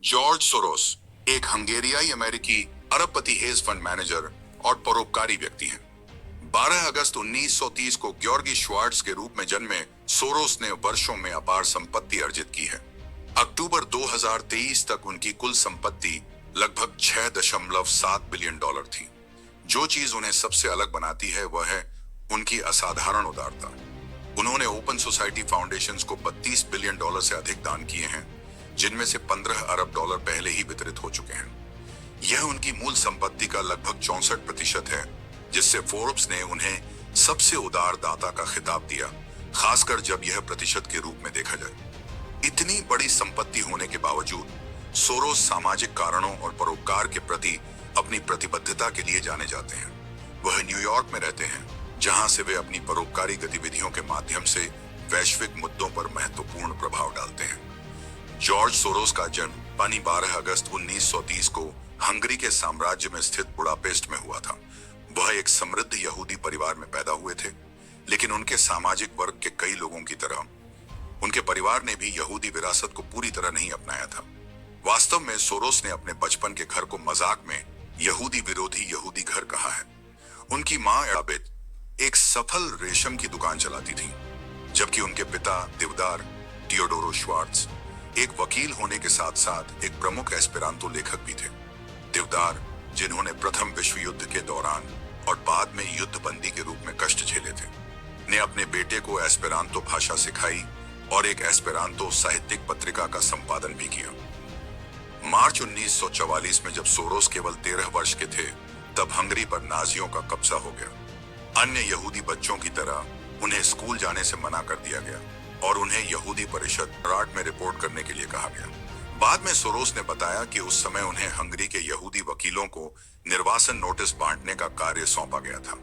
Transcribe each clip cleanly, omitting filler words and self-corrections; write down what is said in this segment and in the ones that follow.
George Soros एक हंगेरियाई अमेरिकी अरबपति हेज फंड मैनेजर और परोपकारी व्यक्ति हैं। 12 अगस्त 1930 को ग्योर्गी श्वार्ट्ज के रूप में जन्मे सोरोस ने वर्षों में अपार संपत्ति अर्जित की है। अक्टूबर 2023 तक उनकी कुल संपत्ति लगभग 6.7 बिलियन डॉलर थी। जो चीज उन्हें सबसे अलग बनाती है वह है उनकी असाधारण उदारता। उन्होंने ओपन सोसाइटी फाउंडेशंस को 32 बिलियन डॉलर से अधिक दान किए हैं, जिनमें से 15 अरब डॉलर पहले ही वितरित हो चुके हैं। यह उनकी मूल संपत्ति का लगभग 64% है, जिससे फोर्ब्स ने उन्हें सबसे उदार दाता का खिताब दिया, खासकर जब यह प्रतिशत के रूप में देखा जाए। इतनी बड़ी संपत्ति होने के बावजूद सोरोस सामाजिक कारणों और परोपकार के प्रति अपनी प्रतिबद्धता के लिए जाने जाते हैं। वह न्यूयॉर्क में रहते हैं, जहां से वे अपनी परोपकारी गतिविधियों के माध्यम से वैश्विक मुद्दों पर महत्वपूर्ण प्रभाव डालते हैं। जॉर्ज सोरोस का जन्म 12 अगस्त 1930 को हंगरी के साम्राज्य में स्थित बुडापेस्ट में हुआ था। वह एक समृद्ध यहूदी परिवार में पैदा हुए थे, लेकिन उनके सामाजिक वर्ग के कई लोगों की तरह उनके परिवार ने भी यहूदी विरासत को पूरी तरह नहीं अपनाया था। वास्तव में सोरोस ने अपने बचपन के घर को मजाक में यहूदी विरोधी यहूदी घर कहा है। उनकी मां एलिजाबेथ एक सफल रेशम की दुकान चलाती थी, जबकि उनके पिता देवदार टियोडोरो श्वार्ट्ज एक वकील होने के साथ साथ एक प्रमुख एस्पेरांतो लेखक भी थे। देवदार, जिन्होंने प्रथम विश्व युद्ध के दौरान और बाद में युद्धबंदी के रूप में कष्ट झेले थे, ने अपने बेटे को एस्पेरांतो भाषा सिखाई और एक एस्पेरांतो साहित्यिक पत्रिका का संपादन भी किया। मार्च 1944 में जब सोरोस केवल 13 वर्ष के थे, तब हंगरी पर नाजियों का कब्जा हो गया। अन्य यहूदी बच्चों की तरह उन्हें स्कूल जाने से मना कर दिया गया और उन्हें यहूदी परिषद राट में रिपोर्ट करने के लिए कहा गया। बाद में सोरोस ने बताया कि उस समय उन्हें हंगरी के यहूदी वकीलों को निर्वासन नोटिस बांटने का कार्य सौंपा गया था।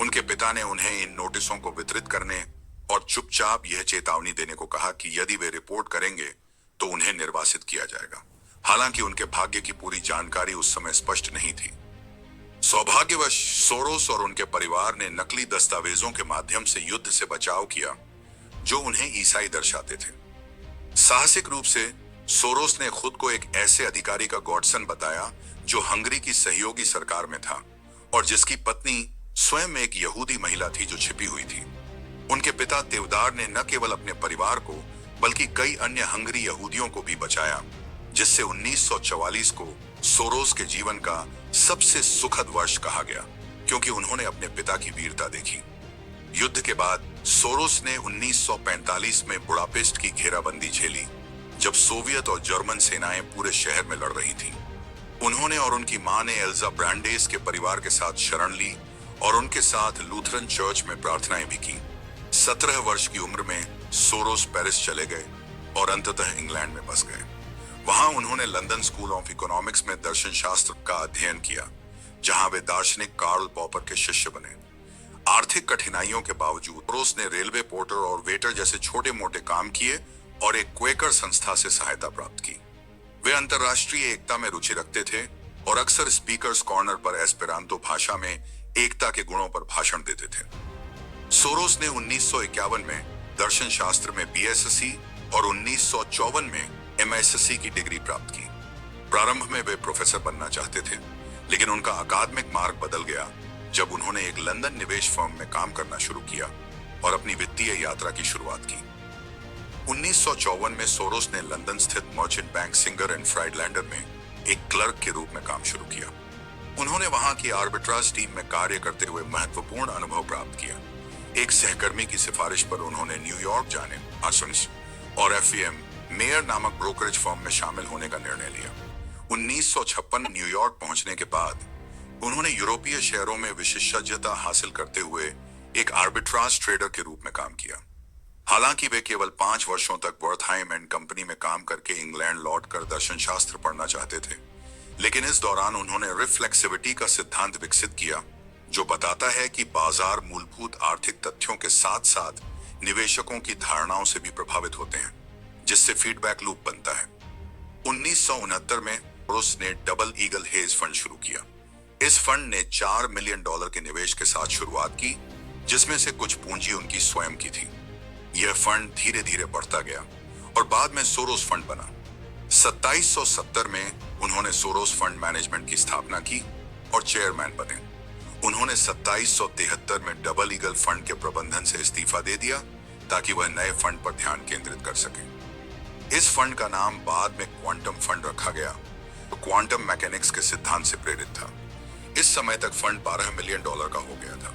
उनके पिता ने उन्हें इन नोटिसों को वितरित करने और चुपचाप यह चेतावनी देने को कहा कि यदि वे रिपोर्ट करेंगे तो उन्हें निर्वासित किया जाएगा। हालांकि उनके भाग्य की पूरी जानकारी उस समय स्पष्ट नहीं थी। सौभाग्यवश सोरोस और उनके परिवार ने नकली दस्तावेजों के माध्यम से युद्ध से बचाव किया, जो उन्हें ईसाई दर्शाते थे। साहसिक रूप से सोरोस ने खुद को एक ऐसे अधिकारी का गॉडसन बताया जो हंगरी की सहयोगी सरकार में था और जिसकी पत्नी स्वयं एक यहूदी महिला थी जो छिपी हुई थी। उनके पिता देवदार ने न केवल अपने परिवार को बल्कि कई अन्य हंगरी यहूदियों को भी बचाया, जिससे 1944 को सोरोस के जीवन का सबसे सुखद वर्ष कहा गया, क्योंकि उन्होंने अपने पिता की वीरता देखी। युद्ध के बाद सोरोस ने 1945 में बुडापेस्ट की घेराबंदी झेली, जब सोवियत और जर्मन सेनाएं पूरे शहर में लड़ रही थीं। उन्होंने और उनकी मां ने एल्जा ब्रांडेस के परिवार के साथ शरण ली और उनके साथ लूथरन चर्च में प्रार्थनाएं भी की। 17 वर्ष की उम्र में सोरोस पेरिस चले गए और अंततः इंग्लैंड में बस गए। वहां उन्होंने लंदन स्कूल ऑफ इकोनॉमिक्स में दर्शन शास्त्र का अध्ययन किया, जहां वे दार्शनिक कार्ल पॉपर के शिष्य बने। आर्थिक कठिनाइयों के बावजूद सोरोस ने रेलवे पोर्टर और वेटर जैसे छोटे मोटे काम किए और एक क्वेकर संस्था से सहायता प्राप्त की। वे अंतर्राष्ट्रीय एकता में रुचि रखते थे और अक्सर स्पीकर्स कॉर्नर पर एस्पेरांतो भाषा में एकता के गुणों पर भाषण देते थे। सोरोस ने 1951 में दर्शन शास्त्र में बीएसएससी और 1954 में एमएससी की डिग्री प्राप्त की। प्रारंभ में वे प्रोफेसर बनना चाहते थे, लेकिन उनका अकादमिक मार्ग बदल गया जब उन्होंने एक लंदन निवेश फर्म में काम करना शुरू किया और अपनी वित्तीय यात्रा की शुरुआत की। 1954 में सोरोस ने लंदन स्थित merchant bank singer and Friedlander में एक क्लर्क के रूप में काम शुरू किया। उन्होंने वहां की आर्बिट्राज टीम में कार्य करते हुए महत्वपूर्ण अनुभव प्राप्त किया। एक सहकर्मी की सिफारिश पर उन्होंने न्यूयॉर्क जाने और एफएम मेयर नामक ब्रोकरेज फर्म में शामिल होने का निर्णय लिया। 1956 न्यूयॉर्क पहुंचने के बाद उन्होंने यूरोपीय शहरों में विशेषज्ञता हासिल करते हुए एक आर्बिट्राज ट्रेडर के रूप में काम किया। हालांकि वे केवल 5 वर्षों तक वर्थहाइम एंड कंपनी में काम करके इंग्लैंड लौटकर दर्शन शास्त्र पढ़ना चाहते थे, लेकिन इस दौरान उन्होंने रिफ्लेक्सिविटी का सिद्धांत विकसित किया, जो बताता है कि बाजार मूलभूत आर्थिक तथ्यों के साथ साथ निवेशकों की धारणाओं से भी प्रभावित होते हैं, जिससे फीडबैक लूप बनता है। 1969 में सोरोस ने डबल ईगल हेज फंड शुरू किया। इस फंड ने $4 मिलियन के निवेश के साथ शुरुआत की, जिसमें से कुछ पूंजी उनकी स्वयं की थी। यह फंड धीरे धीरे बढ़ता गया और बाद में सोरोस फंड बना। 2770 में उन्होंने सोरोस फंड मैनेजमेंट की स्थापना की और चेयरमैन बने। उन्होंने 2773 में डबल ईगल फंड के प्रबंधन से इस्तीफा दे दिया ताकि वह नए फंड पर ध्यान केंद्रित कर सके। इस फंड का नाम बाद में क्वांटम फंड रखा गया, तो क्वांटम मैकेनिक्स के सिद्धांत से प्रेरित था। इस समय तक फंड $12 मिलियन का हो गया था।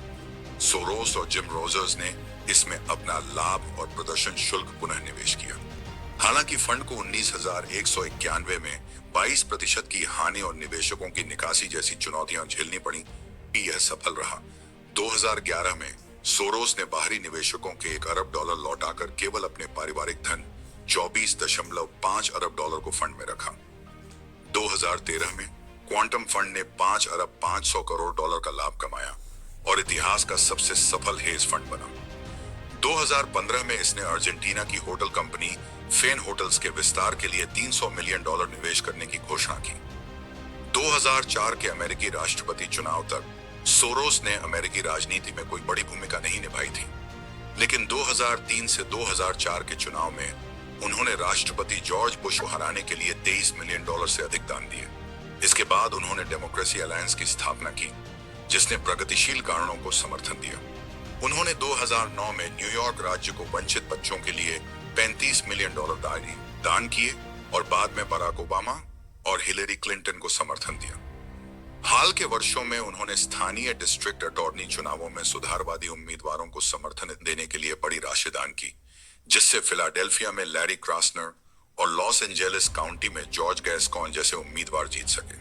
सोरोस और जिम रोजर्स ने इसमें अपना लाभ और प्रदर्शन शुल्क पुनः निवेश किया। हालांकि फंड को 19,191 में 22% की हानि और निवेशकों की निकासी जैसी चुनौतियां झेलनी पड़ी, यह सफल रहा। 2011 में सोरोस ने बाहरी निवेशकों के $1 अरब लौटाकर केवल अपने पारिवारिक धन $24.5 अरब को फंड में रखा। 2013 में क्वांटम फंड ने $5 अरब 500 करोड़ का लाभ कमाया और इतिहास का सबसे सफल हेज फंड बना। 2015 में इसने अर्जेंटीना की होटल कंपनी फेन होटल्स के विस्तार के लिए $300 मिलियन निवेश करने की घोषणा की। 2004 के अमेरिकी राष्ट्रपति चुनाव तक सोरोस ने अमेरिकी राजनीति में कोई बड़ी भूमिका नहीं निभाई थी, लेकिन 2003 से 2004 के चुनाव में उन्होंने राष्ट्रपति जॉर्ज बुश को हराने के लिए $23 मिलियन से अधिक दान दिए। इसके बाद उन्होंने डेमोक्रेसी अलायंस की स्थापना की, जिसने प्रगतिशील कारणों को समर्थन दिया। उन्होंने 2009 में न्यूयॉर्क राज्य को वंचित बच्चों के लिए $35 मिलियन दान किए और बाद में बराक ओबामा और हिलेरी क्लिंटन को समर्थन दिया। हाल के वर्षों में उन्होंने स्थानीय डिस्ट्रिक्ट अटॉर्नी चुनावों में सुधारवादी उम्मीदवारों को समर्थन देने के लिए बड़ी राशि दान की, जिससे फिलाडेल्फिया में लैरी क्रास्नर और लॉस एंजेलिस काउंटी में जॉर्ज गैस्कॉन जैसे उम्मीदवार जीत सके।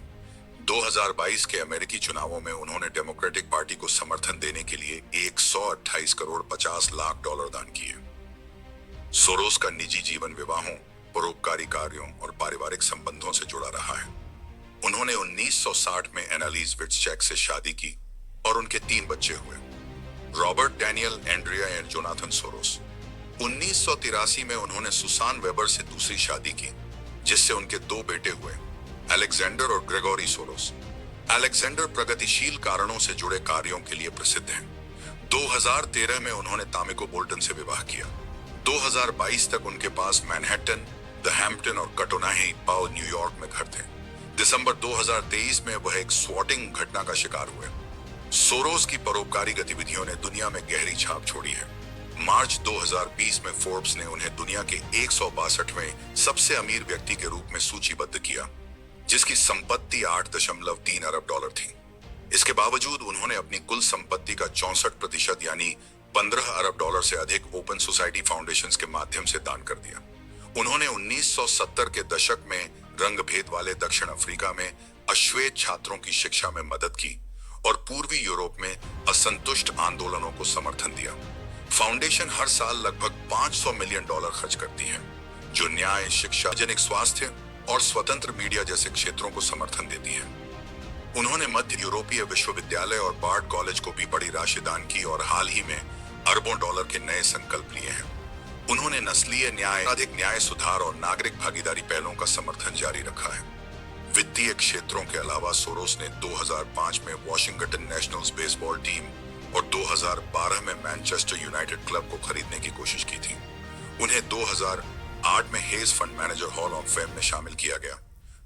2022 के अमेरिकी चुनावों में उन्होंने डेमोक्रेटिक पार्टी को समर्थन देने के लिए $128 करोड़ 50 लाख दान किए। सोरोस का निजी जीवन विवाहों, परोपकारी कार्यों और पारिवारिक संबंधों से जुड़ा रहा है। उन्होंने 1960 में एनालीज विट्सचेक से शादी की और उनके 3 बच्चे हुए, Robert, Daniel, Andrea and Jonathan Soros. 1983 में उन्होंने सुसान वेबर से दूसरी शादी की, जिससे उनके 2 बेटे हुए, अलेक्जेंडर और ग्रेगोरी सोरोस। अलेक्जेंडर प्रगतिशील कारणों से जुड़े कार्यों के लिए प्रसिद्ध हैं। 2013 में उन्होंने तामिको बोल्टन से विवाह किया। 2022 तक उनके पास मैनहट्टन, द हैम्पटन और कटोनाही पाओ न्यूयॉर्क में घर थे। दिसंबर 2023 में वह एक स्वॉटिंग घटना का शिकार हुए। सोरोस की परोपकारी गतिविधियों ने दुनिया में गहरी छाप छोड़ी है। मार्च 2020 में फोर्ब्स ने उन्हें दुनिया के 162वें सबसे अमीर व्यक्ति के रूप में सूचीबद्ध किया, जिसकी संपत्ति $8.3 अरब थी। इसके बावजूद उन्होंने अपनी कुल संपत्ति का 64% यानी $15 अरब से अधिक ओपन सोसाइटी फाउंडेशंस के माध्यम से दान कर दिया। उन्होंने 1970 के दशक में रंगभेद वाले दक्षिण अफ्रीका में अश्वेत छात्रों की शिक्षा में मदद की और पूर्वी यूरोप में असंतुष्ट आंदोलनों को समर्थन दिया। फाउंडेशन हर साल लगभग $500 मिलियन खर्च करती है, जो न्याय, शिक्षा, सार्वजनिक स्वास्थ्य और स्वतंत्र मीडिया जैसे क्षेत्रों को समर्थन देती है। उन्होंने मध्य यूरोपीय विश्वविद्यालय और बार्ड कॉलेज को भी बड़ी राशि दान की और हाल ही में अरबों डॉलर के नए संकल्प लिए हैं। उन्होंने नस्लीय न्याय, अधिक न्याय सुधार और नागरिक भागीदारी पहलों का समर्थन जारी रखा है। वित्तीय क्षेत्रों के अलावा सोरोस ने 2005 में वॉशिंगटन नेशनल्स बेसबॉल टीम और 2012 में मैनचेस्टर यूनाइटेड क्लब को खरीदने की कोशिश की थी। उन्हें 2008 में hedge fund manager hall of fame में शामिल किया गया।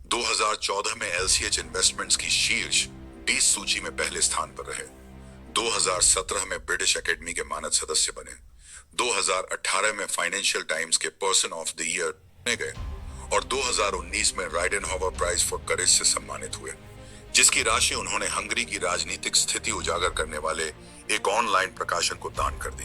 2014 में LCH इन्वेस्टमेंट्स की शीर्ष 20 सूची में पहले स्थान पर रहे। 2017 में ब्रिटिश एकेडमी के मानद सदस्य बने। 2018 में फाइनेंशियल टाइम्स के पर्सन ऑफ द ईयर चुने गए और 2019 में राइडेनहोवर प्राइज फॉर करेज से सम्मानित हुए, जिसकी राशि उन्होंने हंगरी की राजनीतिक स्थिति उजागर करने वाले एक ऑनलाइन प्रकाशन को दान कर दी।